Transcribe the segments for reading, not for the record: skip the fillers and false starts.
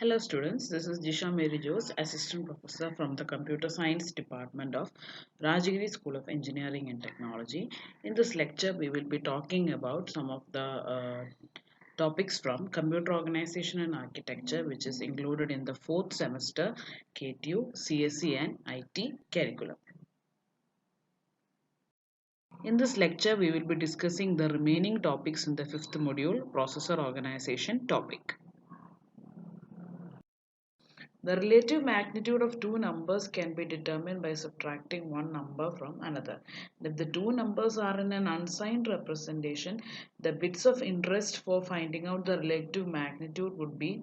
Hello students, this is Jisha Mary Jose, Assistant Professor from the Computer Science Department of Rajagiri School of Engineering and Technology. In this lecture, we will be talking about some of the topics from Computer Organization and Architecture, which is included in the 4th semester KTU, CSE and IT curriculum. In this lecture, we will be discussing the remaining topics in the 5th module, Processor Organization topic. The relative magnitude of two numbers can be determined by subtracting one number from another. If the two numbers are in an unsigned representation, the bits of interest for finding out the relative magnitude would be,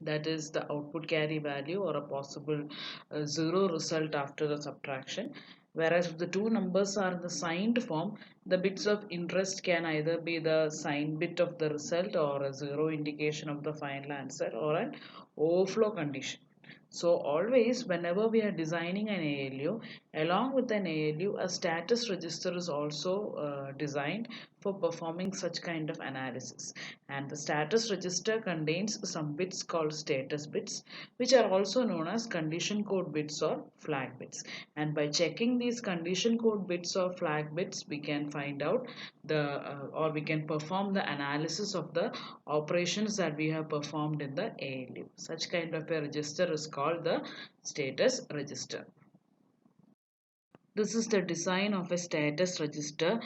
that is, the output carry value or a possible zero result after the subtraction. Whereas if the two numbers are in the signed form, the bits of interest can either be the sign bit of the result or a zero indication of the final answer or an overflow condition. So always whenever we are designing an ALU, along with an ALU, a status register is also designed for performing such kind of analysis. And the status register contains some bits called status bits, which are also known as condition code bits or flag bits. And by checking these condition code bits or flag bits, we can find out or we can perform the analysis of the operations that we have performed in the ALU. Such kind of a register is called the status register. This is the design of a status register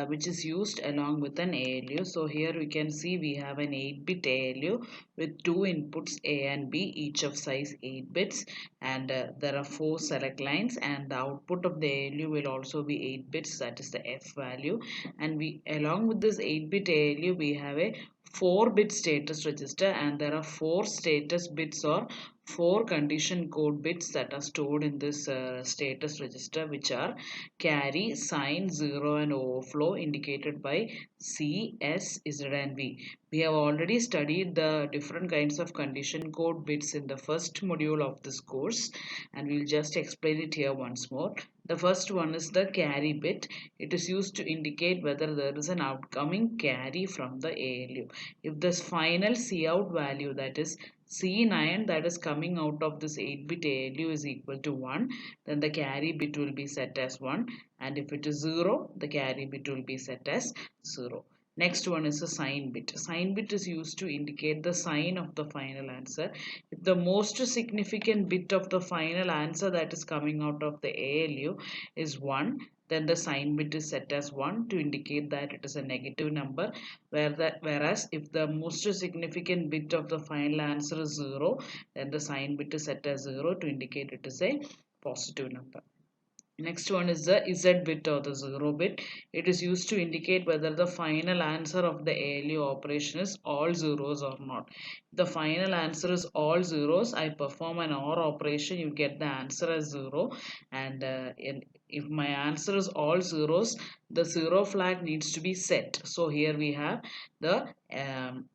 which is used along with an ALU. So here we can see we have an 8-bit ALU with two inputs A and B, each of size 8 bits, and there are 4 select lines, and the output of the ALU will also be 8 bits, that is the F value. And we, along with this 8-bit ALU, we have a 4-bit status register, and there are 4 status bits or 4 condition code bits that are stored in this status register, which are carry, sign, zero and overflow, indicated by C, S, Z and V. We have already studied the different kinds of condition code bits in the first module of this course, and we'll just explain it here once more. The first one is the carry bit. It is used to indicate whether there is an outgoing carry from the ALU. If this final Cout value, that is C9, that is coming out of this 8-bit ALU, is equal to 1, then the carry bit will be set as 1, and if it is 0, the carry bit will be set as 0. Next one is a sign bit. Sign bit is used to indicate the sign of the final answer. If the most significant bit of the final answer that is coming out of the ALU is 1, then the sign bit is set as 1 to indicate that it is a negative number, whereas if the most significant bit of the final answer is 0, then the sign bit is set as 0 to indicate it is a positive number. Next one is the Z bit or the 0 bit. It is used to indicate whether the final answer of the ALU operation is all zeros or not. If the final answer is all zeros, I perform an OR operation, you get the answer as 0. And if my answer is all zeros, the 0 flag needs to be set. So here we have the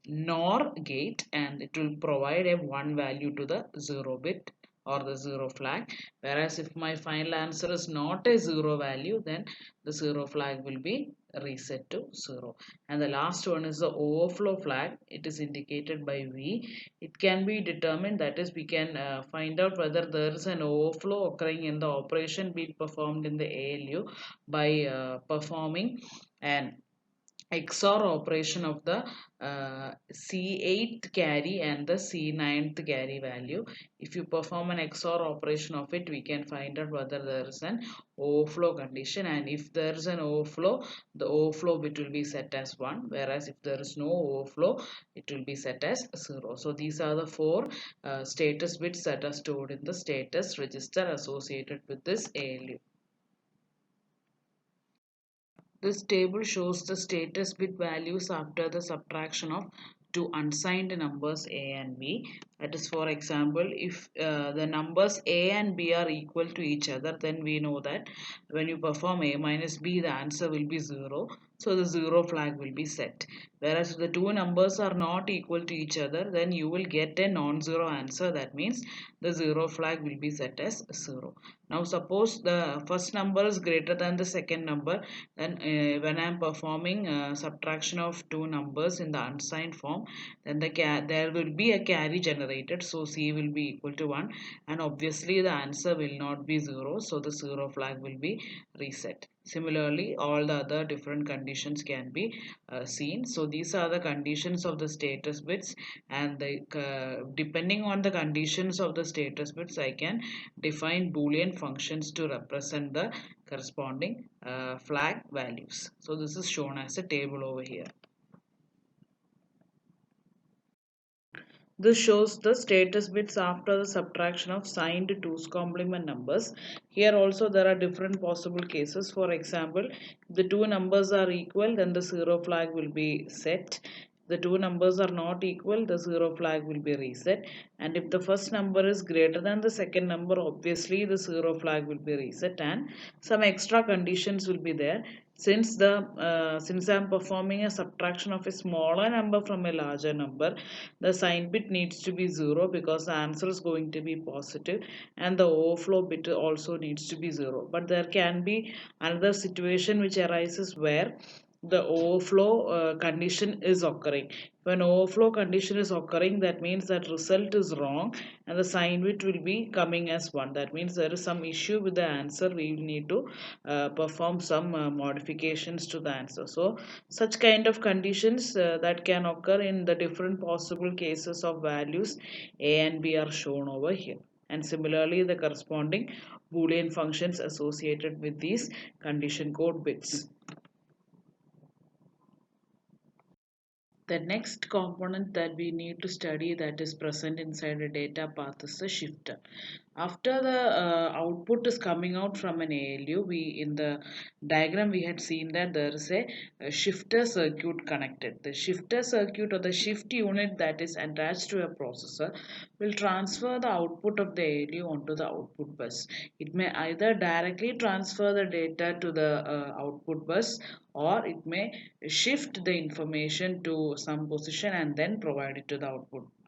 NOR gate, and it will provide a 1 value to the 0 bit or the 0 flag, whereas if my final answer is not a 0 value, then the 0 flag will be reset to 0. And the last one is the overflow flag. It is indicated by V. It can be determined, that is, we can find out whether there is an overflow occurring in the operation being performed in the ALU by performing an XOR operation of the C8th carry and the C9th carry value. If you perform an XOR operation of it, we can find out whether there is an overflow condition, and if there is an overflow, the overflow bit will be set as 1, whereas if there is no overflow, it will be set as 0. So these are the 4 status bits that are stored in the status register associated with this ALU. This table shows the status bit values after the subtraction of two unsigned numbers A and B. That is, for example, if the numbers A and B are equal to each other, then we know that when you perform A minus B, the answer will be 0. So the 0 flag will be set. Whereas if the two numbers are not equal to each other, then you will get a non-zero answer. That means the 0 flag will be set as 0. Now suppose the first number is greater than the second number, then when I am performing subtraction of two numbers in the unsigned form, then there will be a carry generated generated, so C will be equal to 1, and obviously the answer will not be 0, so the 0 flag will be reset. Similarly, all the other different conditions can be seen. So these are the conditions of the status bits, and depending on the conditions of the status bits, I can define Boolean functions to represent the corresponding flag values. So this is shown as a table over here. This shows the status bits after the subtraction of signed 2's complement numbers. Here also there are different possible cases. For example, if the two numbers are equal, then the 0 flag will be set. If the two numbers are not equal, the 0 flag will be reset. And if the first number is greater than the second number, obviously the 0 flag will be reset, and some extra conditions will be there. Since I'm performing a subtraction of a smaller number from a larger number, the sign bit needs to be 0 because the answer is going to be positive, and the overflow bit also needs to be 0. But there can be another situation which arises where the overflow condition is occurring. When overflow condition is occurring, that means that result is wrong and the sign bit will be coming as 1. That means there is some issue with the answer. We will need to perform some modifications to the answer. So such kind of conditions that can occur in the different possible cases of values a and b are shown over here. And similarly, the corresponding Boolean functions associated with these condition code bits. The next component that we need to study that is present inside a data path is a shifter. After the output is coming out from an ALU, in the diagram we had seen that there is a shifter circuit connected. The shifter circuit or the shift unit that is attached to a processor will transfer the output of the ALU onto the output bus. It may either directly transfer the data to the output bus, or it may shift the information to some position and then provide it to the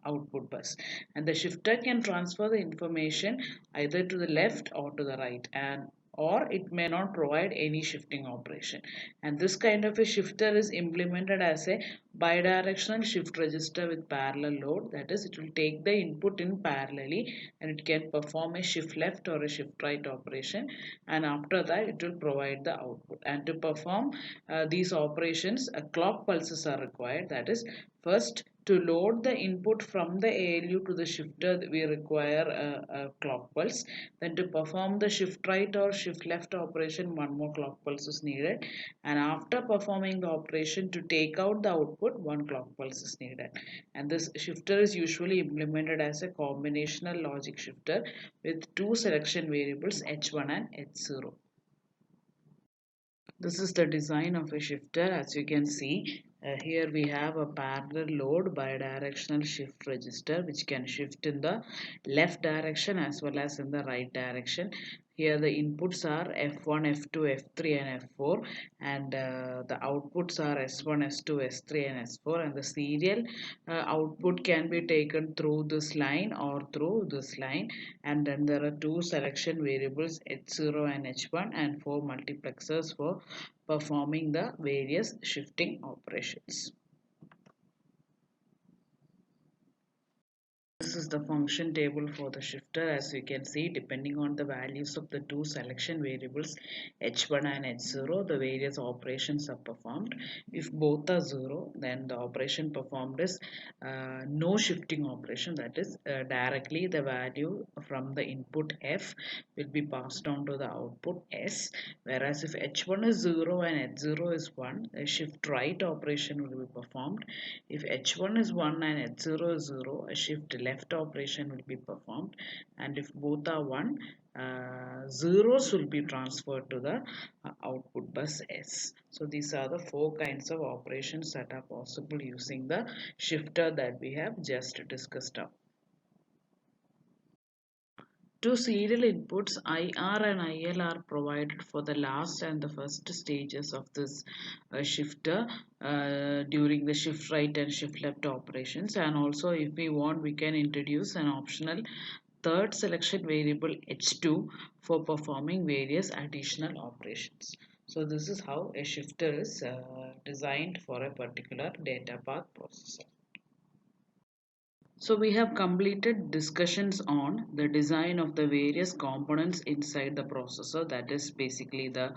output bus. And the shifter can transfer the information either to the left or to the right, and or it may not provide any shifting operation. And this kind of a shifter is implemented as a bidirectional shift register with parallel load. That is, it will take the input in parallelly and it can perform a shift left or a shift right operation, and after that it will provide the output. And to perform these operations, clock pulses are required. That is, first, to load the input from the ALU to the shifter, we require a clock pulse. Then to perform the shift right or shift left operation, one more clock pulse is needed. And after performing the operation to take out the output, one clock pulse is needed. And this shifter is usually implemented as a combinational logic shifter with two selection variables H1 and H0. This is the design of a shifter. As you can see, here we have a parallel load bidirectional shift register which can shift in the left direction as well as in the right direction. Here the inputs are F1, F2, F3 and F4, and the outputs are S1, S2, S3 and S4, and the serial output can be taken through this line or through this line. And then there are two selection variables H0 and H1 and four multiplexers for performing the various shifting operations. This is the function table for the shifter. As you can see, depending on the values of the two selection variables H1 and H0, the various operations are performed. If both are 0, then the operation performed is no shifting operation. That is, directly the value from the input F will be passed on to the output S. Whereas if H1 is 0 and H0 is 1, a shift right operation will be performed. If H1 is 1 and H0 is 0, a shift left operation will be performed, and if both are 1, zeros will be transferred to the output bus S. So these are the four kinds of operations that are possible using the shifter that we have just discussed up. Two serial inputs IR and IL are provided for the last and the first stages of this shifter during the shift right and shift left operations. And also, if we want, we can introduce an optional third selection variable H2 for performing various additional operations. So this is how a shifter is designed for a particular data path processor. So we have completed discussions on the design of the various components inside the processor, that is basically the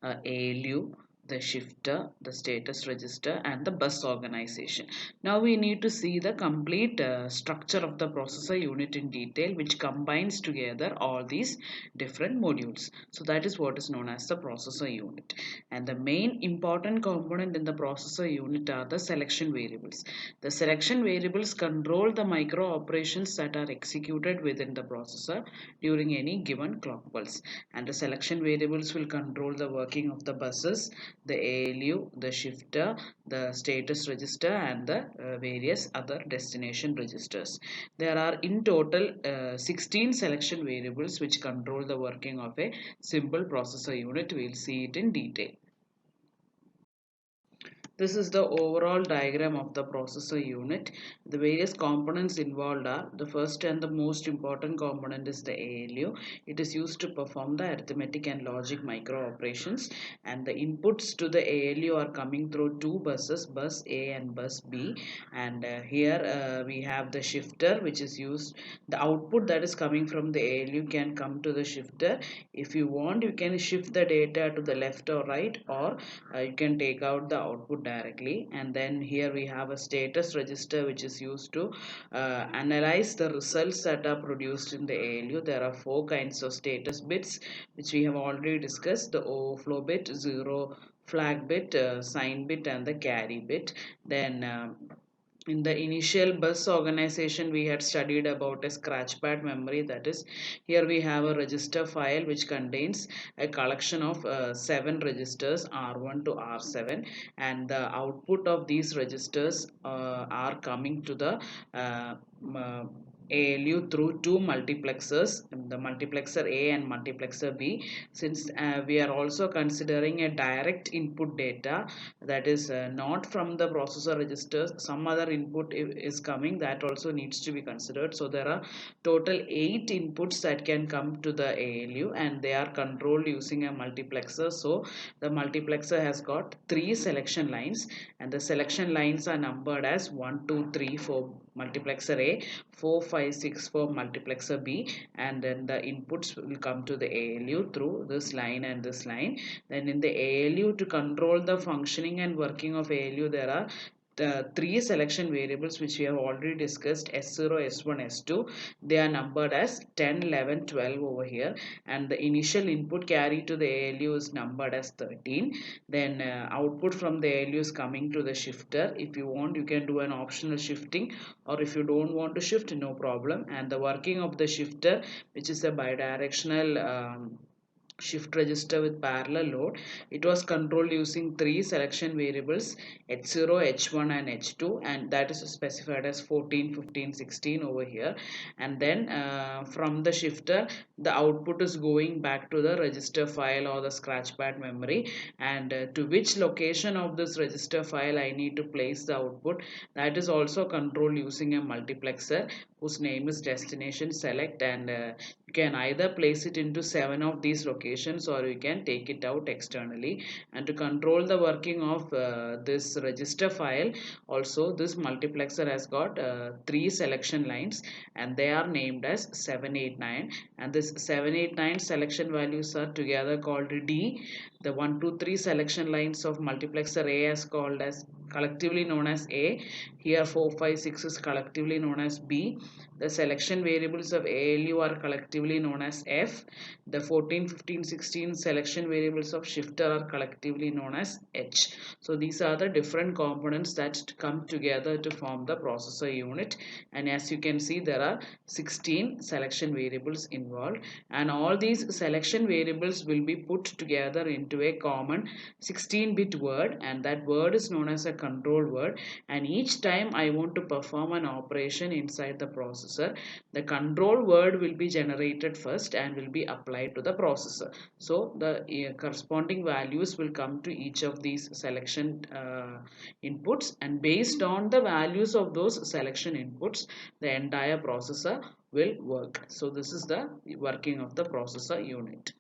ALU, the shifter, the status register and the bus organization. Now we need to see the complete structure of the processor unit in detail, which combines together all these different modules. So that is what is known as the processor unit. And the main important component in the processor unit are the selection variables. The selection variables control the micro operations that are executed within the processor during any given clock pulse. And the selection variables will control the working of the buses, the ALU, the shifter, the status register and the various other destination registers. There are in total 16 selection variables which control the working of a simple processor unit. We'll see it in detail. This is the overall diagram of the processor unit. The various components involved are: the first and the most important component is the ALU. It is used to perform the arithmetic and logic micro operations, and the inputs to the ALU are coming through two buses, bus A and bus B. And here we have the shifter, which is used. The output that is coming from the ALU can come to the shifter. If you want, you can shift the data to the left or right, or you can take out the output directly. And then here we have a status register, which is used to analyze the results that are produced in the ALU. There are four kinds of status bits, which we have already discussed: the overflow bit, zero flag bit, sign bit and the carry bit. Then in the initial bus organization, we had studied about a scratchpad memory. That is, here we have a register file which contains a collection of 7 registers, R1 to R7, and the output of these registers are coming to the ALU through two multiplexers, the multiplexer A and multiplexer B. Since we are also considering a direct input data, that is not from the processor registers, some other input is coming, that also needs to be considered. So there are total 8 inputs that can come to the ALU, and they are controlled using a multiplexer. So the multiplexer has got 3 selection lines, and the selection lines are numbered as 1 2 3 for multiplexer A, 4 5 6 for multiplexer B, and then the inputs will come to the ALU through this line and this line. Then in the ALU, to control the functioning and working of ALU, there are the 3 selection variables which we have already discussed: S0, S1, S2. They are numbered as 10, 11, 12 over here, and the initial input carry to the ALU is numbered as 13. Then output from the ALU is coming to the shifter. If you want, you can do an optional shifting, or if you don't want to shift, no problem. And the working of the shifter, which is a bidirectional shift register with parallel load, it was controlled using 3 selection variables: H0, H1 and H2, and that is specified as 14, 15, 16 over here. And then from the shifter, the output is going back to the register file or the scratchpad memory, and to which location of this register file I need to place the output, that is also controlled using a multiplexer whose name is destination select. And you can either place it into 7 of these locations, or you can take it out externally. And to control the working of this register file, also this multiplexer has got 3 selection lines, and they are named as 7 8 9, and this 7 8 9 selection values are together called D. The 1 2 3 selection lines of multiplexer A is called as collectively known as A. Here 4 5 6 is collectively known as B. The selection variables of ALU are collectively known as F. The 14, 15, 16 selection variables of shifter are collectively known as H. So these are the different components that come together to form the processor unit. And as you can see, there are 16 selection variables involved, and all these selection variables will be put together into a common 16-bit word, and that word is known as a control word. And each time I want to perform an operation inside the processor, the control word will be generated first and will be applied to the processor. So the corresponding values will come to each of these selection inputs, and based on the values of those selection inputs, the entire processor will work. So this is the working of the processor unit.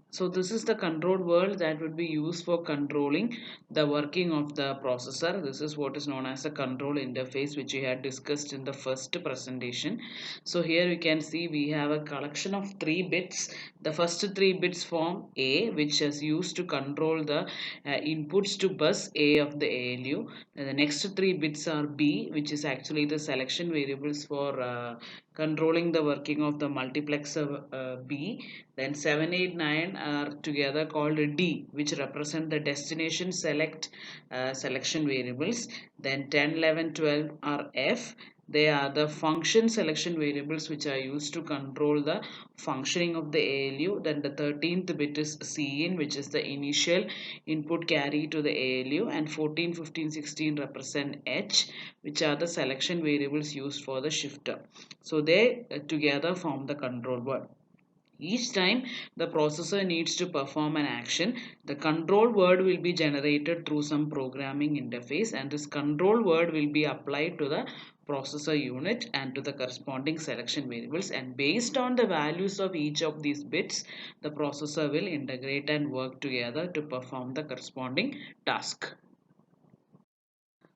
So this is the control word that would be used for controlling the working of the processor. This is what is known as a control interface, which we had discussed in the first presentation. So here we can see we have a collection of 3 bits. The first 3 bits form A, which is used to control the inputs to bus A of the ALU. And the next 3 bits are B, which is actually the selection variables for controlling the working of the multiplexer B. Then 7, 8, 9 are together called D, which represent the destination selection variables. Then 10, 11, 12 are F. They are the function selection variables which are used to control the functioning of the ALU. Then the 13th bit is Cin, which is the initial input carry to the ALU, and 14, 15, 16 represent H, which are the selection variables used for the shifter. So they together form the control word. Each time the processor needs to perform an action, the control word will be generated through some programming interface, and this control word will be applied to the processor unit and to the corresponding selection variables, and based on the values of each of these bits, the processor will integrate and work together to perform the corresponding task.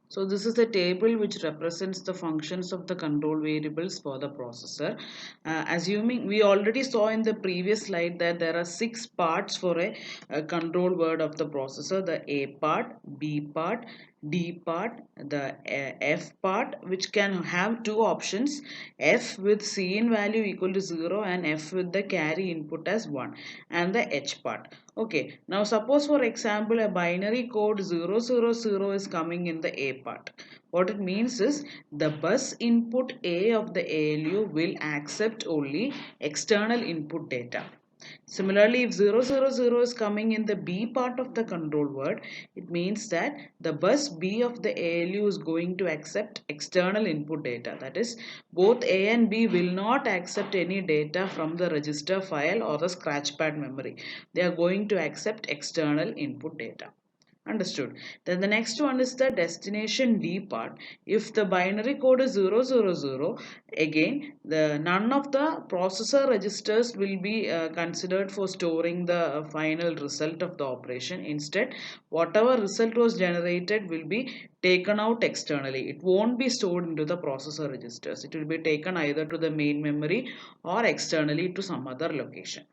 So this is a table which represents the functions of the control variables for the processor. Assuming we already saw in the previous slide that there are 6 parts for a control word of the processor: the A part, B part, D part, the F part, which can have 2 options: F with Cin value equal to 0 and F with the carry input as 1, and the H part. Okay, now suppose for example a binary code 000 is coming in the A part. What it means is the bus input A of the ALU will accept only external input data. Similarly, if 000 is coming in the B part of the control word, it means that the bus B of the ALU is going to accept external input data. That is, both A and B will not accept any data from the register file or the scratchpad memory. They are going to accept external input data. Understood. Then the next one is the destination D part. If the binary code is 000, again the none of the processor registers will be considered for storing the final result of the operation. Instead, whatever result was generated will be taken out externally. It won't be stored into the processor registers. It will be taken either to the main memory or externally to some other location.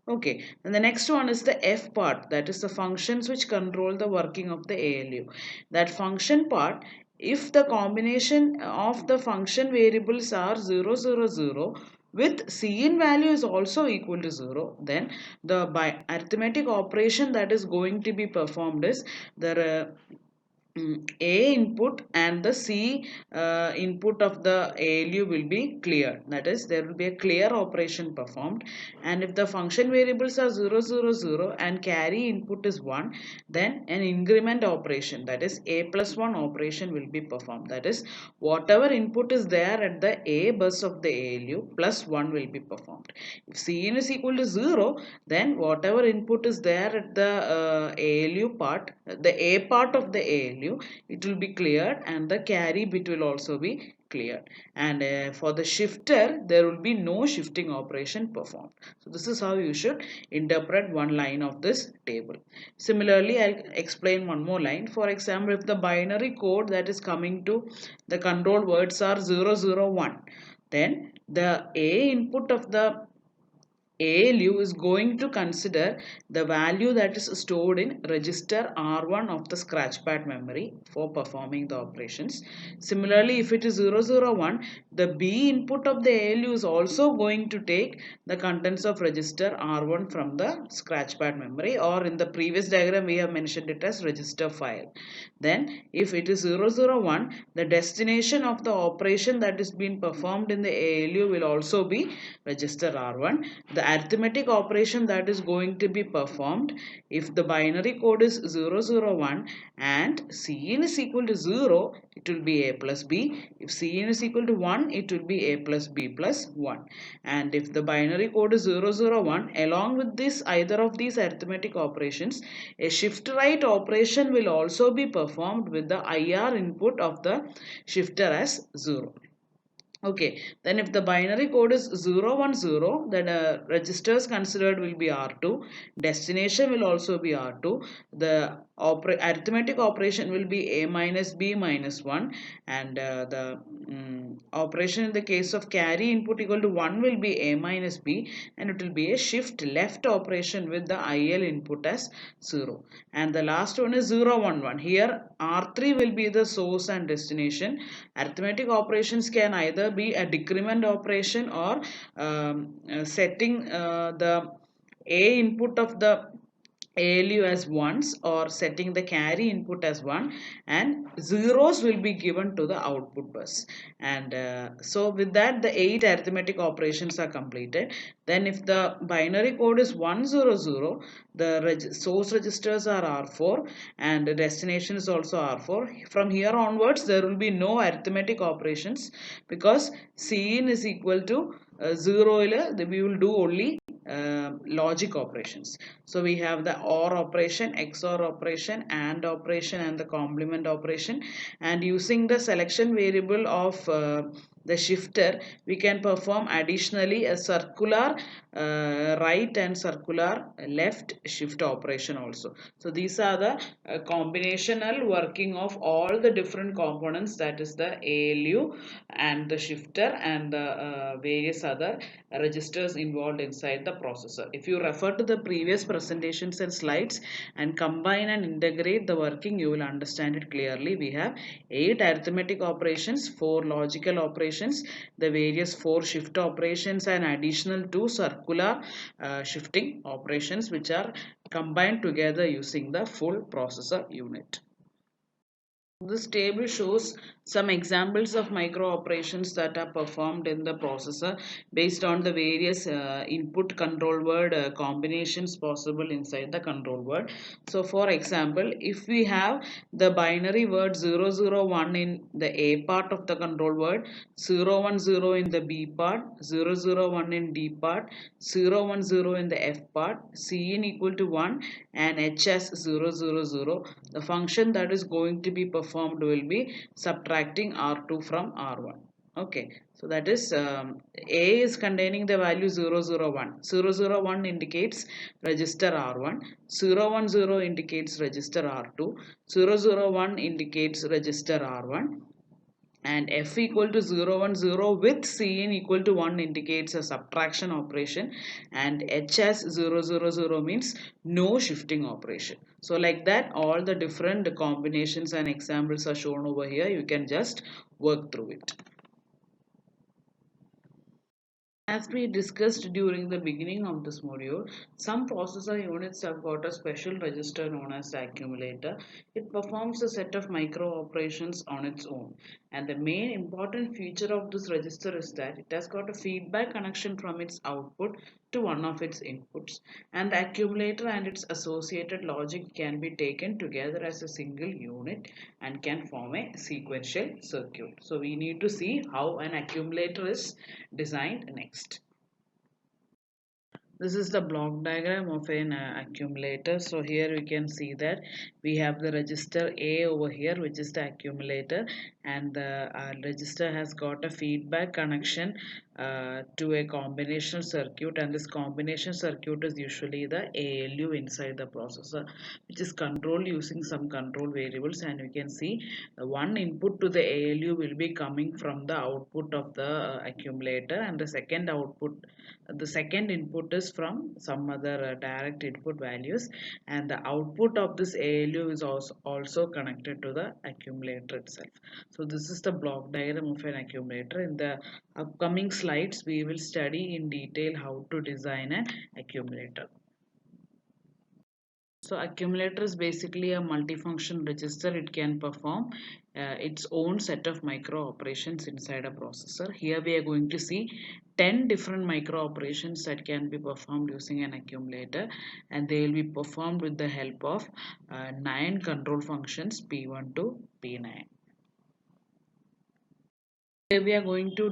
Okay, and the next one is the F part, that is the functions which control the working of the ALU. That function part, if the combination of the function variables are 000 with Cin value is also equal to 0, then the by arithmetic operation that is going to be performed is the A input and the C input of the ALU will be cleared. That is, there will be a clear operation performed. And if the function variables are 000 and carry input is 1, then an increment operation, that is A plus 1 operation, will be performed. That is, whatever input is there at the A bus of the ALU plus 1 will be performed. If Cin is equal to 0, then whatever input is there at the ALU part, the A part of the ALU, it will be cleared, and the carry bit will also be cleared. And for the shifter, there will be no shifting operation performed. So this is how you should interpret one line of this table. Similarly, I'll explain one more line. For example, if the binary code that is coming to the control words are 001, then the A input of the ALU is going to consider the value that is stored in register R1 of the scratchpad memory for performing the operations. Similarly, if it is 001, the B input of the ALU is also going to take the contents of register R1 from the scratchpad memory, or in the previous diagram we have mentioned it as register file. Then if it is 001, the destination of the operation that is being performed in the ALU will also be register R1. The arithmetic operation that is going to be performed, if the binary code is 001 and Cin is equal to 0, it will be A plus B. If Cin is equal to 1, it will be A plus B plus 1. And if the binary code is 001, along with this either of these arithmetic operations, a shift right operation will also be performed with the IR input of the shifter as 0. Okay, then if the binary code is 010, then registers considered will be R2, destination will also be R2, the arithmetic operation will be A minus B minus 1, and the operation in the case of carry input equal to 1 will be A minus B, and it will be a shift left operation with the IL input as 0. And the last one is 011. Here R3 will be the source and destination. Arithmetic operations can either be a decrement operation or setting the A input of the ALU as ones or setting the carry input as 1, and zeros will be given to the output bus. And so with that the 8 arithmetic operations are completed. Then if the binary code is 100, the source registers are R4 and the destination is also R4. From here onwards there will be no arithmetic operations because Cin is equal to 0, we will do only logic operations. So we have the OR operation, XOR operation, AND operation, and the complement operation. And using the selection variable of the shifter, we can perform additionally a circular right and circular left shift operation also. So these are the combinational working of all the different components, that is the ALU and the shifter and the various other registers involved inside the processor. If you refer to the previous presentations and slides and combine and integrate the working, you will understand it clearly. We have 8 arithmetic operations, 4 logical operations, the various 4 shift operations, and additional 2 circular shifting operations which are combined together using the full processor unit. This table shows some examples of micro operations that are performed in the processor based on the various input control word combinations possible inside the control word. So for example, if we have the binary word 001 in the A part of the control word, 010 in the B part, 001 in D part, 010 in the F part, Cin equal to 1 and H as 000, the function that is going to be performed will be subtracting R2 from R1. Okay, so that is A is containing the value 001. 001 indicates register R1, 010 indicates register R2, 001 indicates register R1, and F equal to 010 with Cin equal to 1 indicates a subtraction operation, and H as 000 means no shifting operation. So like that all the different combinations and examples are shown over here. You can just work through it. As we discussed during the beginning of this module, some processor units have got a special register known as the accumulator. It performs a set of micro operations on its own. And the main important feature of this register is that it has got a feedback connection from its output to one of its inputs. And the accumulator and its associated logic can be taken together as a single unit and can form a sequential circuit. So we need to see how an accumulator is designed next. This is the block diagram of an accumulator. So here we can see that we have the register A over here, which is the accumulator, and the register has got a feedback connection to a combination circuit, and this combination circuit is usually the ALU inside the processor, which is controlled using some control variables. And we can see one input to the ALU will be coming from the output of the accumulator, and the second input is from some other direct input values, and the output of this ALU is also connected to the accumulator itself. So this is the block diagram of an accumulator. In the upcoming slides we will study in detail how to design an accumulator. So accumulator is basically a multifunction register. It can perform its own set of micro operations inside a processor. Here we are going to see 10 different micro operations that can be performed using an accumulator, and they will be performed with the help of 9 control functions P1 to P9. Here we are going to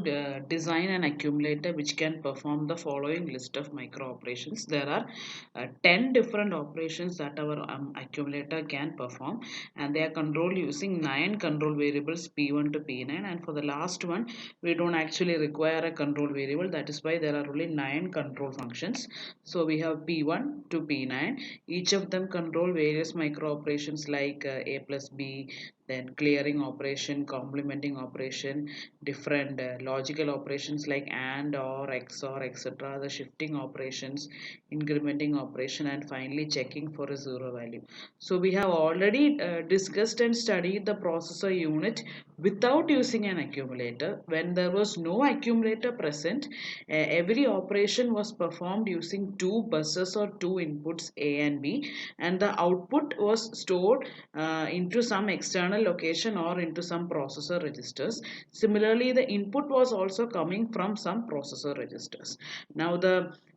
design an accumulator which can perform the following list of micro operations. There are 10 different operations that our accumulator can perform, and they are controlled using 9 control variables P1 to P9, and for the last one we don't actually require a control variable. That is why there are only 9 control functions. So we have P1 to P9. Each of them control various micro operations like A plus B, then clearing operation, complementing operation, different logical operations like AND or XOR, etc., the shifting operations, incrementing operation, and finally checking for a zero value. So we have already discussed and studied the processor unit without using an accumulator. When there was no accumulator present, every operation was performed using two buses or two inputs A and B, and the output was stored into some external location or into some processor registers. Similarly, the input was also coming from some processor registers. Now,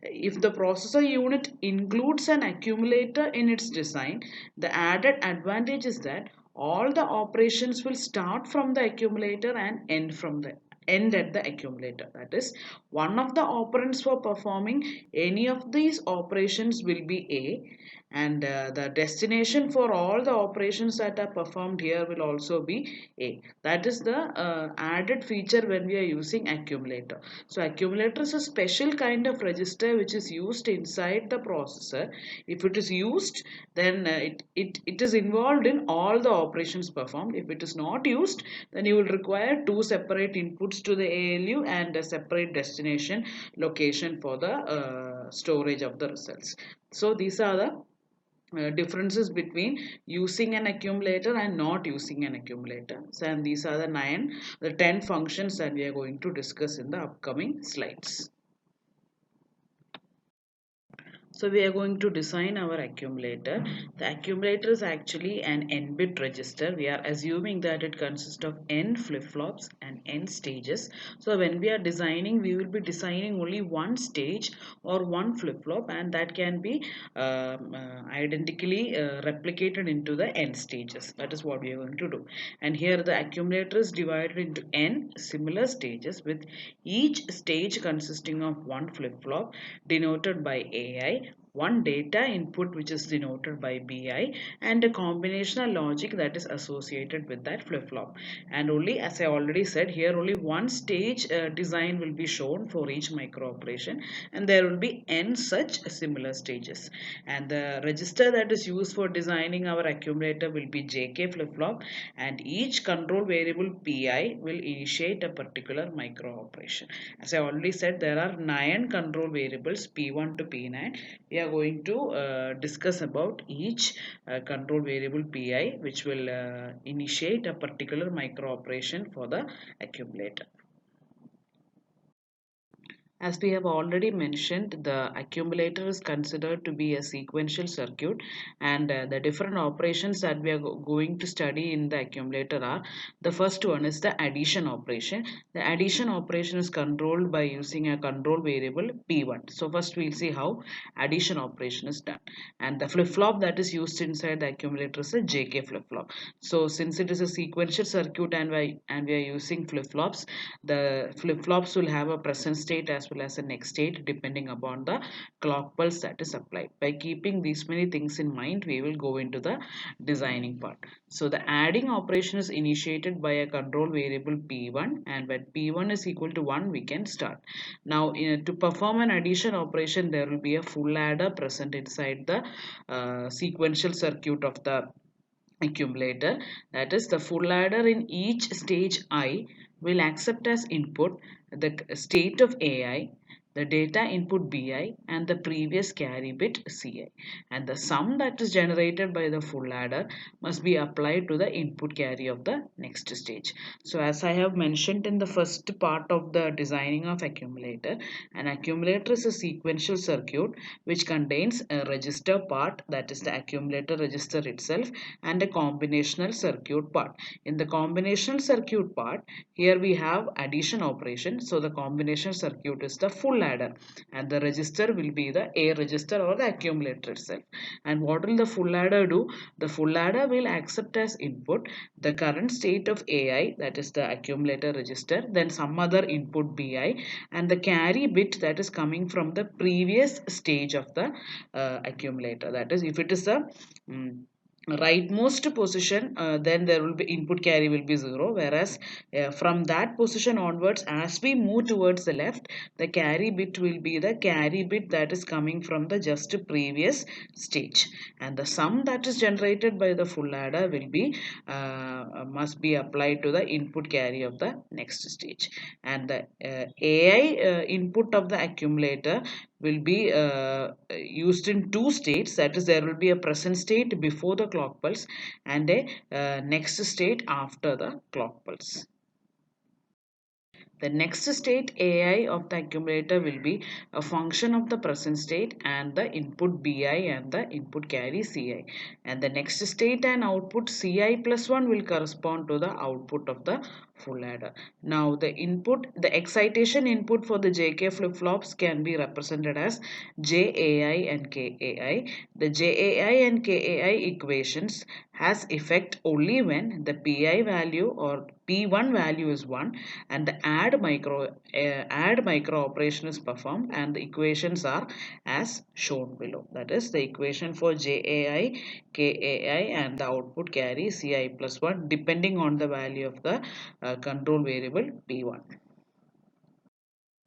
if the processor unit includes an accumulator in its design, the added advantage is that all the operations will start from the accumulator and end at the accumulator. That is, one of the operands for performing any of these operations will be A, and the destination for all the operations that are performed here will also be A. That is the added feature when we are using accumulator. So accumulator is a special kind of register which is used inside the processor. If it is used, then it is involved in all the operations performed. If it is not used, then you will require two separate inputs to the ALU and a separate destination location for the storage of the results. So these are the differences between using an accumulator and not using an accumulator. So, and these are the 10 functions that we are going to discuss in the upcoming slides. So we are going to design our accumulator. The accumulator is actually an n-bit register. We are assuming that it consists of n flip-flops and n stages. So when we are designing, we will be designing only one stage or one flip-flop, and that can be identically replicated into the n stages. That is what we are going to do. And here the accumulator is divided into n similar stages, with each stage consisting of one flip-flop denoted by AI, one data input which is denoted by BI, and a combinational logic that is associated with that flip-flop. And only, as I already said, here only one stage design will be shown for each micro operation, and there will be n such similar stages. And the register that is used for designing our accumulator will be JK flip-flop, and each control variable PI will initiate a particular micro operation. As I already said, there are 9 control variables P1 to P9. We are going to discuss about each control variable PI, which will initiate a particular micro operation for the accumulator. As we have already mentioned, the accumulator is considered to be a sequential circuit, and the different operations that we are going to study in the accumulator are: the first one is the addition operation. The addition operation is controlled by using a control variable P1. So first we'll see how addition operation is done. And the flip-flop that is used inside the accumulator is a JK flip-flop. So since it is a sequential circuit and we are using flip-flops, the flip-flops will have a present state as well as a next state depending upon the clock pulse that is applied. By keeping these many things in mind, we will go into the designing part. So the adding operation is initiated by a control variable P1, and when P1 is equal to 1, we can start. Now to perform an addition operation, there will be a full adder present inside the sequential circuit of the accumulator. That is, the full adder in each stage I will accept as input the state of AI, the data input BI, and the previous carry bit CI, and the sum that is generated by the full adder must be applied to the input carry of the next stage. So as I have mentioned in the first part of the designing of accumulator, an accumulator is a sequential circuit which contains a register part, that is the accumulator register itself, and a combinational circuit part. In the combinational circuit part, here we have addition operation. So the combinational circuit is the full full adder, and the register will be the A register or the accumulator itself. And what will the full adder do? The full adder will accept as input the current state of AI, that is the accumulator register, then some other input BI, and the carry bit that is coming from the previous stage of the accumulator. That is, if it is a rightmost position, then there will be input carry will be 0, whereas from that position onwards, as we move towards the left, the carry bit will be the carry bit that is coming from the just previous stage, and the sum that is generated by the full adder will be must be applied to the input carry of the next stage. And the AI input of the accumulator will be used in two states, that is, there will be a present state before the clock pulse and a next state after the clock pulse. The next state AI of the accumulator will be a function of the present state and the input BI and the input carry CI. And the next state and output CI plus 1 will correspond to the output of the full adder. Now the excitation input for the JK flip-flops can be represented as JAI and KAI. The JAI and KAI equations has effect only when the PI value or P1 value is 1 and the add micro operation is performed, and the equations are as shown below. That is the equation for JAI, KAI and the output carry CI plus 1 depending on the value of the control variable P1.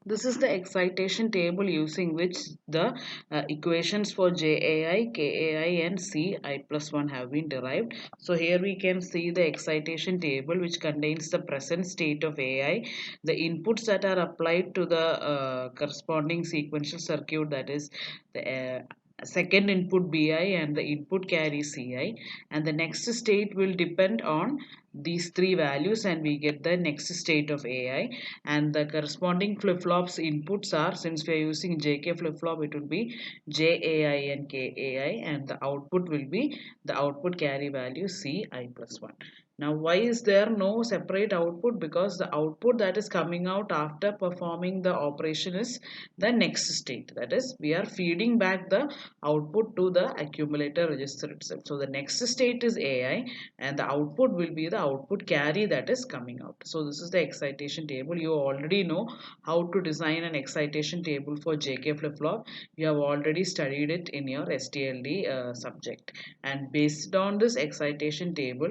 This is the excitation table using which the equations for JAI, KAI and CI plus 1 have been derived. So here we can see the excitation table which contains the present state of AI, the inputs that are applied to the corresponding sequential circuit, that is the second input BI and the input carry CI, and the next state will depend on these three values and we get the next state of AI, and the corresponding flip-flops inputs are, since we are using JK flip-flop, it will be JAI and KAI, and the output will be the output carry value CI plus 1. Now why is there no separate output? Because the output that is coming out after performing the operation is the next state, that is we are feeding back the output to the accumulator register itself. So the next state is AI and the output will be the output carry that is coming out. So this is the excitation table. You already know how to design an excitation table for JK flip-flop. You have already studied it in your STLD subject, and based on this excitation table,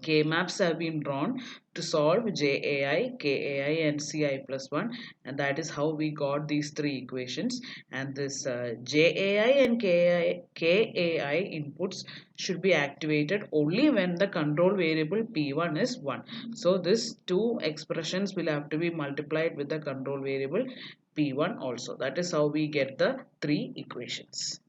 K-maps have been drawn to solve JAI, KAI and CI plus 1, and that is how we got these three equations. And this JAI and KAI inputs should be activated only when the control variable P1 is 1. So these two expressions will have to be multiplied with the control variable P1 also. That is how we get the three equations.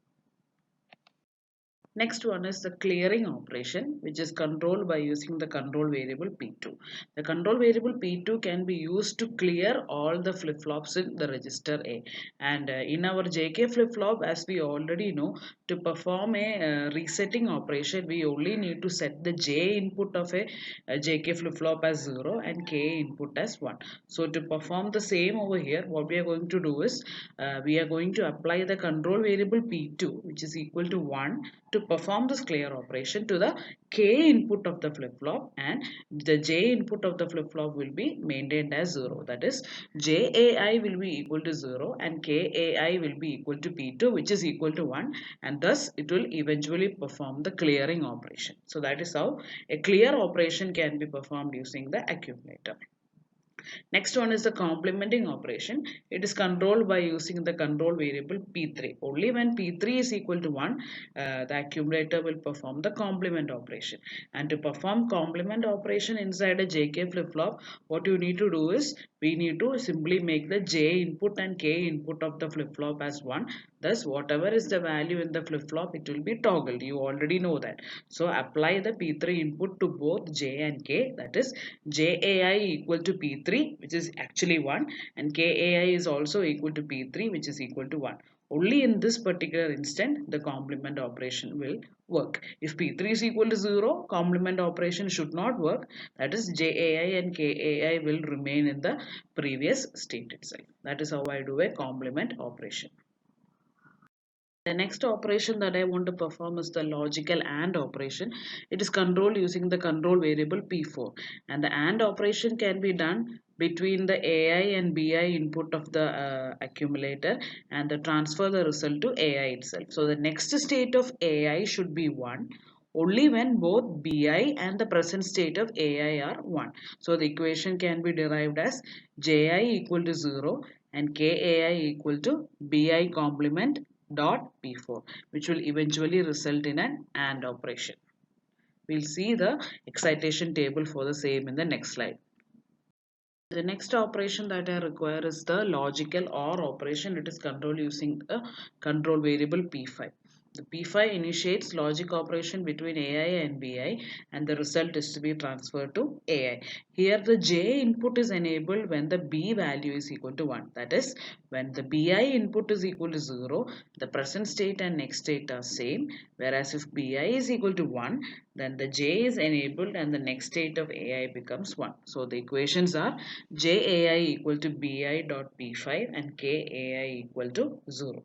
Next one is the clearing operation, which is controlled by using the control variable P2. The control variable P2 can be used to clear all the flip-flops in the register A. And in our JK flip-flop, as we already know, to perform a resetting operation, we only need to set the J input of a JK flip-flop as 0 and K input as 1. So to perform the same over here, what we are going to do is, we are going to apply the control variable P2, which is equal to 1, to perform this clear operation to the K input of the flip-flop, and the J input of the flip-flop will be maintained as 0. That is, JAI will be equal to 0 and KAI will be equal to P2, which is equal to 1, and thus it will eventually perform the clearing operation. So that is how a clear operation can be performed using the accumulator. Next one is the complementing operation. It is controlled by using the control variable P3. Only when P3 is equal to 1, the accumulator will perform the complement operation. And to perform complement operation inside a JK flip-flop, what you need to do is, we need to simply make the J input and K input of the flip-flop as 1. Thus, whatever is the value in the flip-flop, it will be toggled. You already know that. So, apply the P3 input to both J and K. That is, JAI equal to P3, which is actually 1, and KAI is also equal to P3, which is equal to 1. Only in this particular instant the complement operation will work. If P3 is equal to 0, complement operation should not work. That is, JAI and KAI will remain in the previous state itself. That is how I do a complement operation. The next operation that I want to perform is the logical AND operation. It is controlled using the control variable P4, and the AND operation can be done between the AI and BI input of the accumulator, and the transfer the result to AI itself. So the next state of AI should be 1 only when both BI and the present state of AI are 1. So the equation can be derived as JI equal to 0 and KAI equal to BI complement dot P4, which will eventually result in an AND operation. We'll see the excitation table for the same in the next slide. The next operation that I require is the logical OR operation. It is controlled using a control variable P5. The P5 initiates logic operation between AI and BI, and the result is to be transferred to AI. Here the J input is enabled when the B value is equal to 1. That is, when the BI input is equal to 0, the present state and next state are same. Whereas if BI is equal to 1, then the J is enabled and the next state of AI becomes 1. So the equations are JAI equal to BI dot P5 and KAI equal to 0.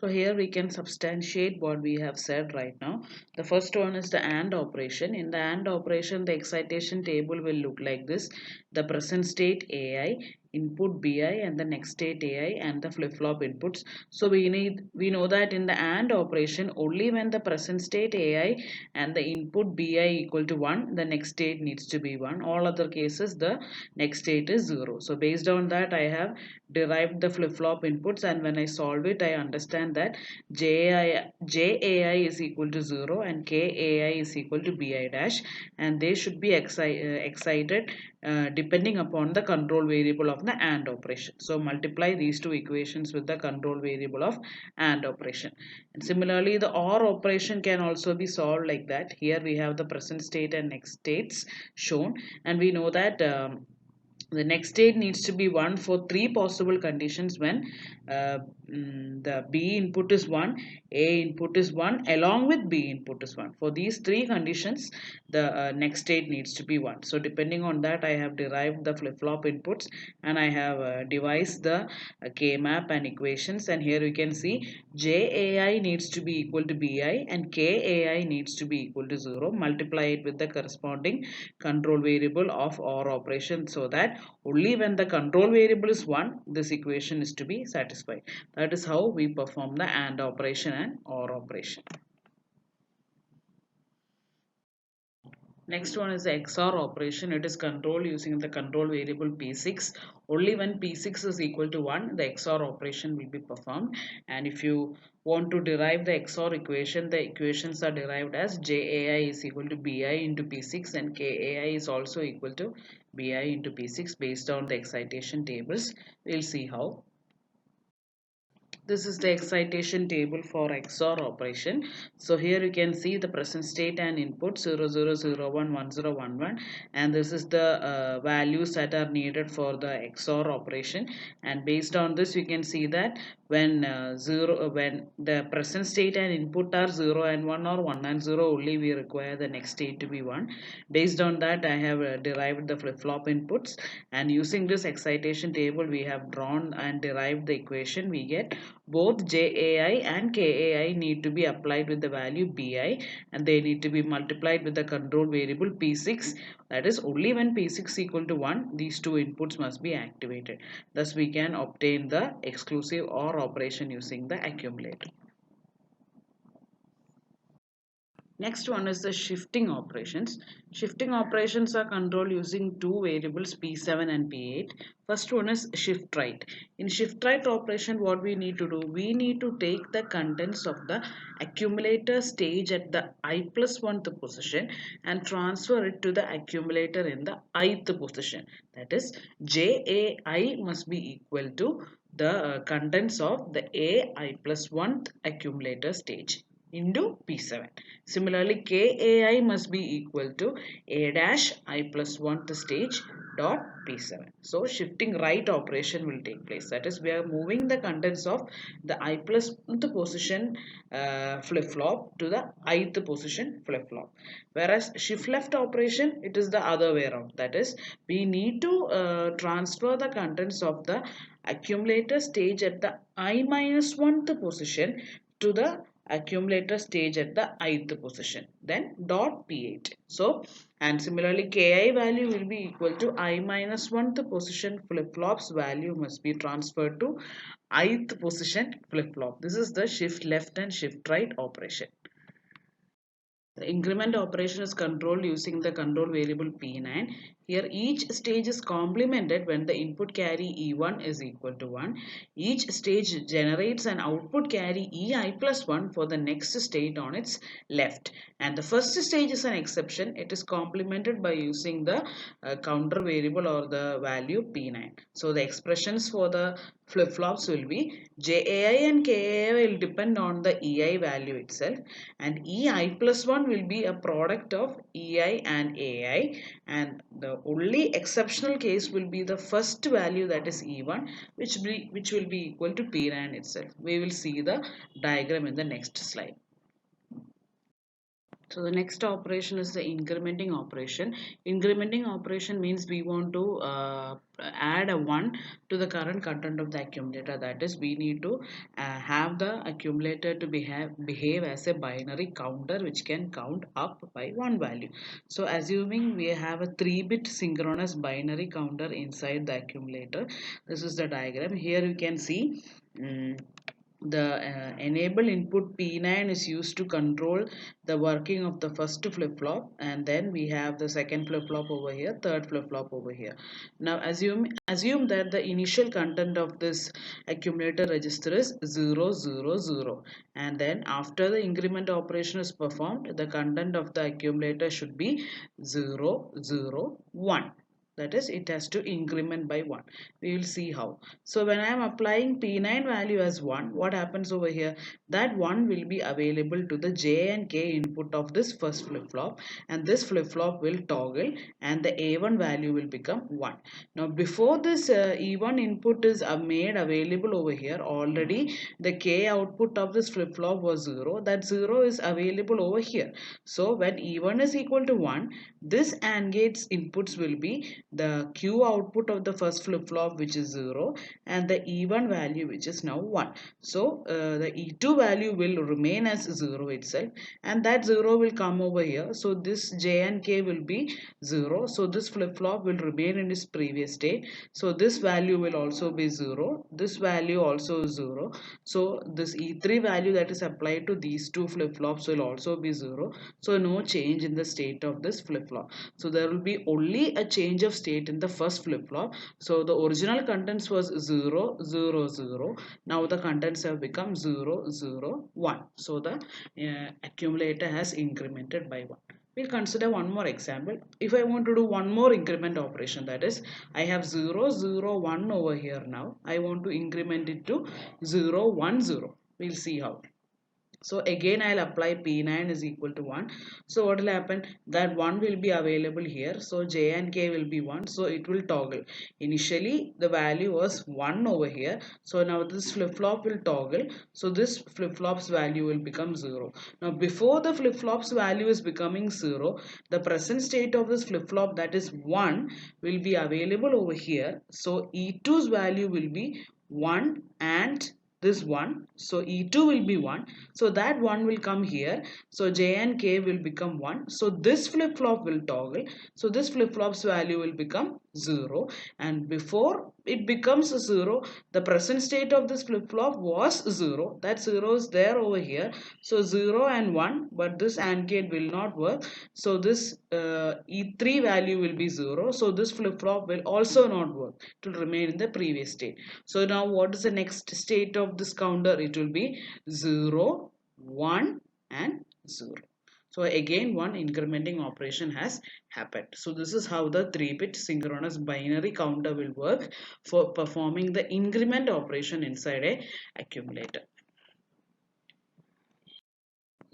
So here we can substantiate what we have said right now. The first one is the AND operation. In the AND operation, the excitation table will look like this. The present state AI, input BI, and the next state AI, and the flip-flop inputs. So we know that in the AND operation, only when the present state AI and the input BI equal to 1, the next state needs to be 1. All other cases, the next state is 0. So based on that, I have derived the flip-flop inputs, and when I solve it, I understand that JAI is equal to 0 and KAI is equal to BI dash, and they should be excited depending upon the control variable of the AND operation. So multiply these two equations with the control variable of AND operation. And similarly, the OR operation can also be solved like that. Here we have the present state and next states shown, and we know that the next state needs to be 1 for three possible conditions when uh, the B input is 1, A input is 1, along with B input is 1. For these three conditions, the next state needs to be 1. So depending on that, I have derived the flip-flop inputs, and I have devised the K-map and equations, and here you can see JAI needs to be equal to BI and KAI needs to be equal to 0. Multiply it with the corresponding control variable of OR operation, so that only when the control variable is 1, this equation is to be satisfied. That is how we perform the AND operation and OR operation. Next one is the XOR operation. It is controlled using the control variable P6. Only when P6 is equal to 1, the XOR operation will be performed. And if you want to derive the XOR equation, the equations are derived as JAI is equal to BI into P6 and KAI is also equal to BI into P6 based on the excitation tables. We'll see how. This is the excitation table for XOR operation. So here you can see the present state and input 00011011, and this is the values that are needed for the XOR operation, and based on this you can see that when when the present state and input are 0 and 1 or 1 and 0, only we require the next state to be 1. Based on that, I have derived the flip-flop inputs, and using this excitation table we have drawn and derived the equation. We get both JAI and KAI need to be applied with the value BI, and they need to be multiplied with the control variable P6. That is, only when P6 equal to 1, these two inputs must be activated. Thus we can obtain the exclusive OR operation using the accumulator. Next one is the shifting operations. Shifting operations are controlled using two variables P7 and P8. First one is shift right. In shift right operation, what we need to do, we need to take the contents of the accumulator stage at the I plus 1th position and transfer it to the accumulator in the ith position. That is, JAI must be equal to the contents of the AI plus 1th accumulator stage. into P7. Similarly, KAI must be equal to A dash I plus 1th stage dot P7. So shifting right operation will take place. That is, we are moving the contents of the I plus 1th position flip-flop to the ith position flip-flop. Whereas shift left operation, it is the other way around. That is, we need to transfer the contents of the accumulator stage at the I minus 1th position to the accumulator stage at the ith position, then dot P8. So, and similarly Ki value will be equal to I minus 1th position flip-flops value must be transferred to ith position flip-flop. This is the shift left and shift right operation. The increment operation is controlled using the control variable P9. Here each stage is complemented when the input carry E1 is equal to 1. Each stage generates an output carry EI plus 1 for the next state on its left. And the first stage is an exception. It is complemented by using the counter variable or the value P9. So the expressions for the flip-flops will be JAI and KAI will depend on the EI value itself, and EI plus 1 will be a product of EI and AI, and the only exceptional case will be the first value, that is E1, which will be equal to P9 itself. We will see the diagram in the next slide. So the next operation is the incrementing operation. Incrementing operation means we want to add a 1 to the current content of the accumulator. That is, we need to have the accumulator to behave as a binary counter which can count up by one value. So assuming we have a 3-bit synchronous binary counter inside the accumulator, this is the diagram. Here you can see the enable input P9 is used to control the working of the first flip-flop, and then we have the second flip-flop over here, third flip-flop over here. Now assume that the initial content of this accumulator register is 0 0 0, and then after the increment operation is performed, the content of the accumulator should be 0 0 1. That is, it has to increment by 1. We will see how. So when I am applying P9 value as 1, what happens over here? That 1 will be available to the J and K input of this first flip-flop, and this flip-flop will toggle and the A1 value will become 1. Now before this E1 input is made available over here, already the K output of this flip-flop was 0. That 0 is available over here. So when E1 is equal to 1, this AND gate's inputs will be the Q output of the first flip-flop, which is 0, and the E1 value, which is now 1. So the E2 value will remain as 0 itself, and that 0 will come over here. So this J and K will be 0. So this flip-flop will remain in its previous state. So this value will also be 0. This value also is 0. So this E3 value that is applied to these two flip-flops will also be 0. So no change in the state of this flip-flop. So there will be only a change of state in the first flip-flop. So the original contents was 0 0 0. Now the contents have become 0 0 1. So the accumulator has incremented by 1. We'll consider one more example. If I want to do one more increment operation, that is, I have 0 0 1 over here now. I want to increment it to 0 1 0. We'll see how. So again I'll apply P9 is equal to 1. So what will happen? That 1 will be available here. So J and K will be 1. So it will toggle. Initially the value was 1 over here. So now this flip-flop will toggle. So this flip-flop's value will become 0. Now before the flip-flop's value is becoming 0, the present state of this flip-flop, that is 1, will be available over here. So E2's value will be 1 and this 1. So E2 will be 1. So that 1 will come here. So J and K will become 1. So this flip-flop will toggle. So this flip-flop's value will become 0. And before it becomes 0, the present state of this flip-flop was 0. That 0 is there over here. So 0 and 1. But this AND gate will not work. So this E3 value will be 0. So this flip-flop will also not work. It will remain in the previous state. So now what is the next state of this counter? It will be 0 1 and 0. So again one incrementing operation has happened. So this is how the 3-bit synchronous binary counter will work for performing the increment operation inside a accumulator.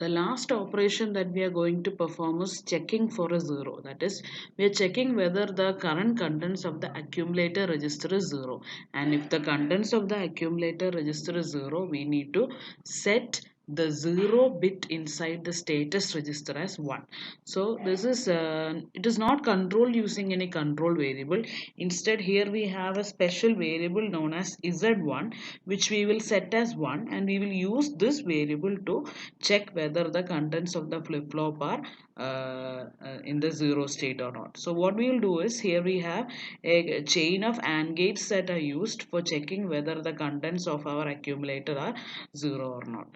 The last operation that we are going to perform is checking for a zero. That is, we are checking whether the current contents of the accumulator register is zero. And if the contents of the accumulator register is zero, we need to set the zero bit inside the status register as 1. So this is it is not controlled using any control variable. Instead, here we have a special variable known as z1, which we will set as 1, and we will use this variable to check whether the contents of the flip-flop are in the zero state or not. So what we will do is, here we have a chain of AND gates that are used for checking whether the contents of our accumulator are zero or not.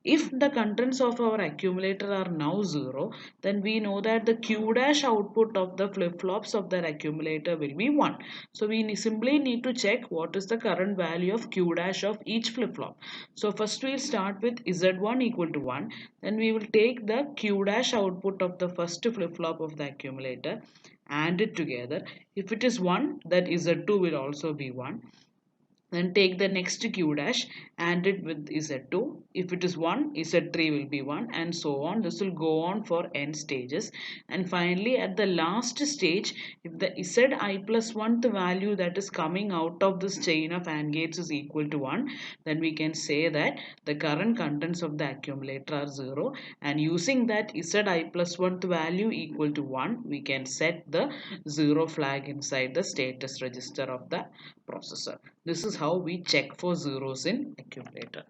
If the contents of our accumulator are now 0, then we know that the Q dash output of the flip-flops of that accumulator will be 1. So we simply need to check what is the current value of Q dash of each flip-flop. So first we'll start with Z1 equal to 1. Then we will take the Q dash output of the first flip-flop of the accumulator, and it together. If it is 1, that Z2 will also be 1. Then take the next Q dash, and it with Z2. If it is 1, Z3 will be 1, and so on. This will go on for n stages. And finally, at the last stage, if the Zi plus 1th value that is coming out of this chain of AND gates is equal to 1, then we can say that the current contents of the accumulator are 0. And using that Zi plus 1th value equal to 1, we can set the 0 flag inside the status register of the processor. This is how we check for zeros in accumulator.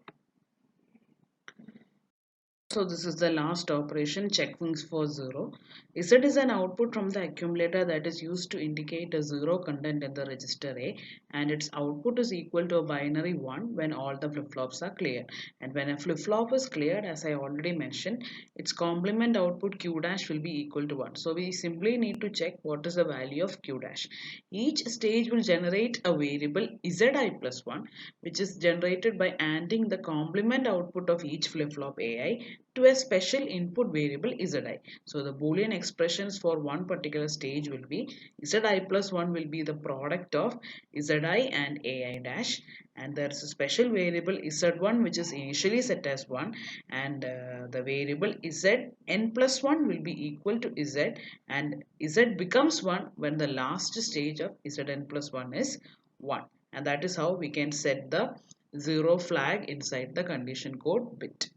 So this is the last operation, checking for zero. Z is an output from the accumulator that is used to indicate a zero content in the register A, and its output is equal to a binary 1 when all the flip-flops are cleared. And when a flip-flop is cleared, as I already mentioned, its complement output Q dash will be equal to 1. So we simply need to check what is the value of Q dash. Each stage will generate a variable Zi plus 1, which is generated by ANDing the complement output of each flip-flop AI to a special input variable Zi. So the Boolean expressions for one particular stage will be Zi plus 1 will be the product of Zi and Ai dash, and there is a special variable Z1 which is initially set as 1, and the variable Zn plus 1 will be equal to Z, and Z becomes 1 when the last stage of Zn plus 1 is 1, and that is how we can set the 0 flag inside the condition code bit.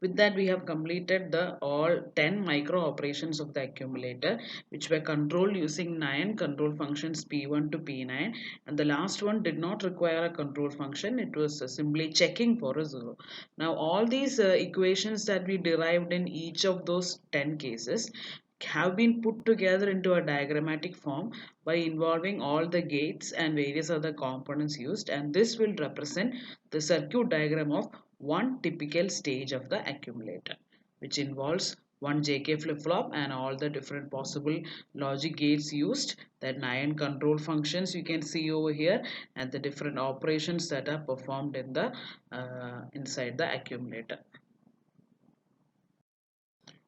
With that, we have completed the all 10 micro operations of the accumulator, which were controlled using 9 control functions P1 to P9, and the last one did not require a control function. It was simply checking for a 0. Now all these equations that we derived in each of those 10 cases have been put together into a diagrammatic form by involving all the gates and various other components used, and this will represent the circuit diagram of one typical stage of the accumulator, which involves one JK flip-flop and all the different possible logic gates used, the 9 control functions you can see over here, and the different operations that are performed in the inside the accumulator.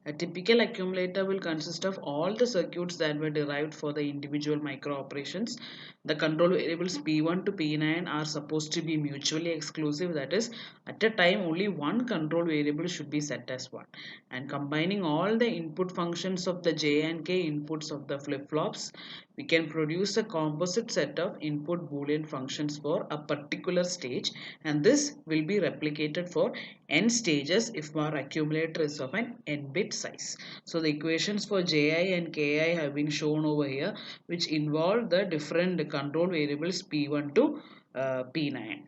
A typical accumulator will consist of all the circuits that were derived for the individual micro operations. The control variables P1 to P9 are supposed to be mutually exclusive, that is, at a time only one control variable should be set as 1. And combining all the input functions of the J and K inputs of the flip-flops, we can produce a composite set of input Boolean functions for a particular stage, and this will be replicated for n stages if our accumulator is of an n-bit size. So the equations for Ji and Ki have been shown over here, which involve the different control variables P1 to P9.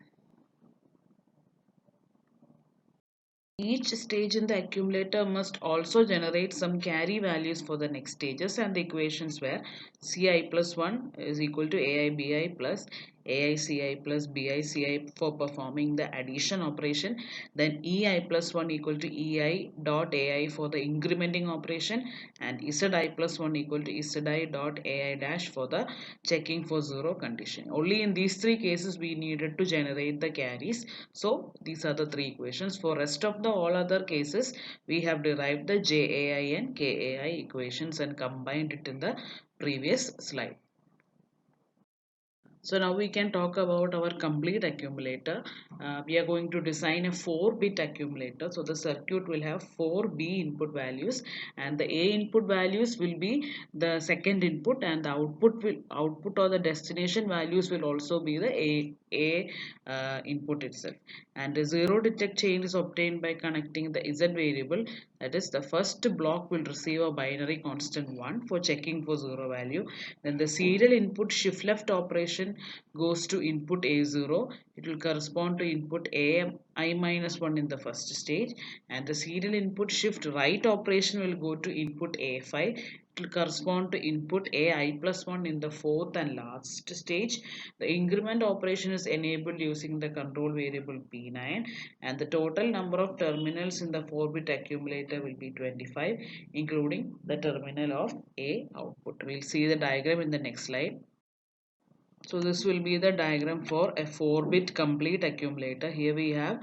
Each stage in the accumulator must also generate some carry values for the next stages, and the equations were Ci plus 1 is equal to AiBi plus AiCi plus BiCi for performing the addition operation, then Ei plus 1 equal to Ei dot Ai for the incrementing operation, and Zi plus 1 equal to Zi dot Ai dash for the checking for 0 condition. Only in these three cases we needed to generate the carries. So these are the three equations. For rest of the all other cases, we have derived the JAI and KAI equations and combined it in the previous slide. So now we can talk about our complete accumulator. We are going to design a 4-bit accumulator. So the circuit will have 4 B input values, and the A input values will be the second input, and the output or the destination values will also be the A input itself. And the zero detect chain is obtained by connecting the Z variable. That is, the first block will receive a binary constant 1 for checking for zero value. Then the serial input shift left operation goes to input A0. It will correspond to input I minus 1 in the first stage, and the serial input shift right operation will go to input A5. It will correspond to input AI plus 1 in the fourth and last stage. The increment operation is enabled using the control variable P9, and the total number of terminals in the 4-bit accumulator will be 25, including the terminal of A output. We'll see the diagram in the next slide. So this will be the diagram for a 4-bit complete accumulator. Here we have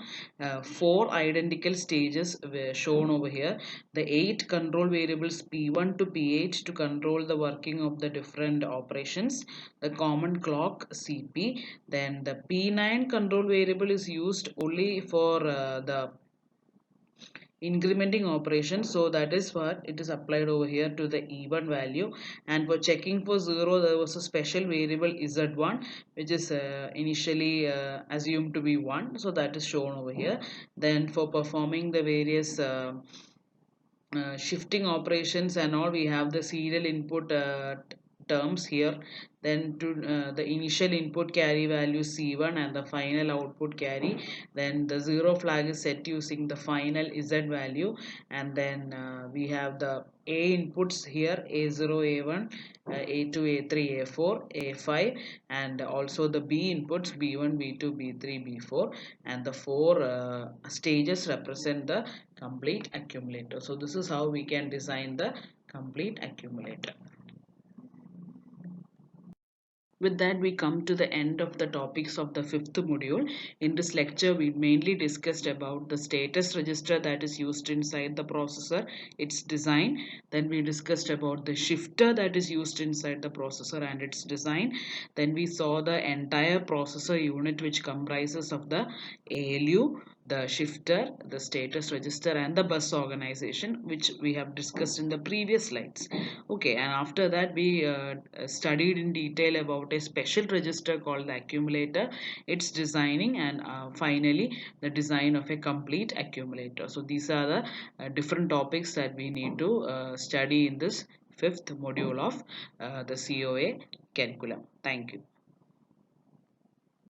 4 identical stages shown over here. The 8 control variables P1 to P8 to control the working of the different operations. The common clock CP. Then the P9 control variable is used only for the incrementing operation, so that is what it is applied over here to the even value. And for checking for 0, there was a special variable z1 which is initially assumed to be 1, so that is shown over here. Then for performing the various shifting operations and all, we have the serial input terms here. Then to the initial input carry value C1 and the final output carry. Then the zero flag is set using the final Z value, and then we have the A inputs here, A0, A1, A2, A3, A4, A5, and also the B inputs B1, B2, B3, B4, and the 4 stages represent the complete accumulator. So this is how we can design the complete accumulator. With that, we come to the end of the topics of the fifth module. In this lecture, we mainly discussed about the status register that is used inside the processor, its design. Then we discussed about the shifter that is used inside the processor and its design. Then we saw the entire processor unit, which comprises of the ALU, the shifter, the status register, and the bus organization, which we have discussed in the previous slides. Okay, and after that we studied in detail about a special register called the accumulator, its designing, and finally the design of a complete accumulator. So these are the different topics that we need to study in this fifth module of the COA curriculum. Thank you.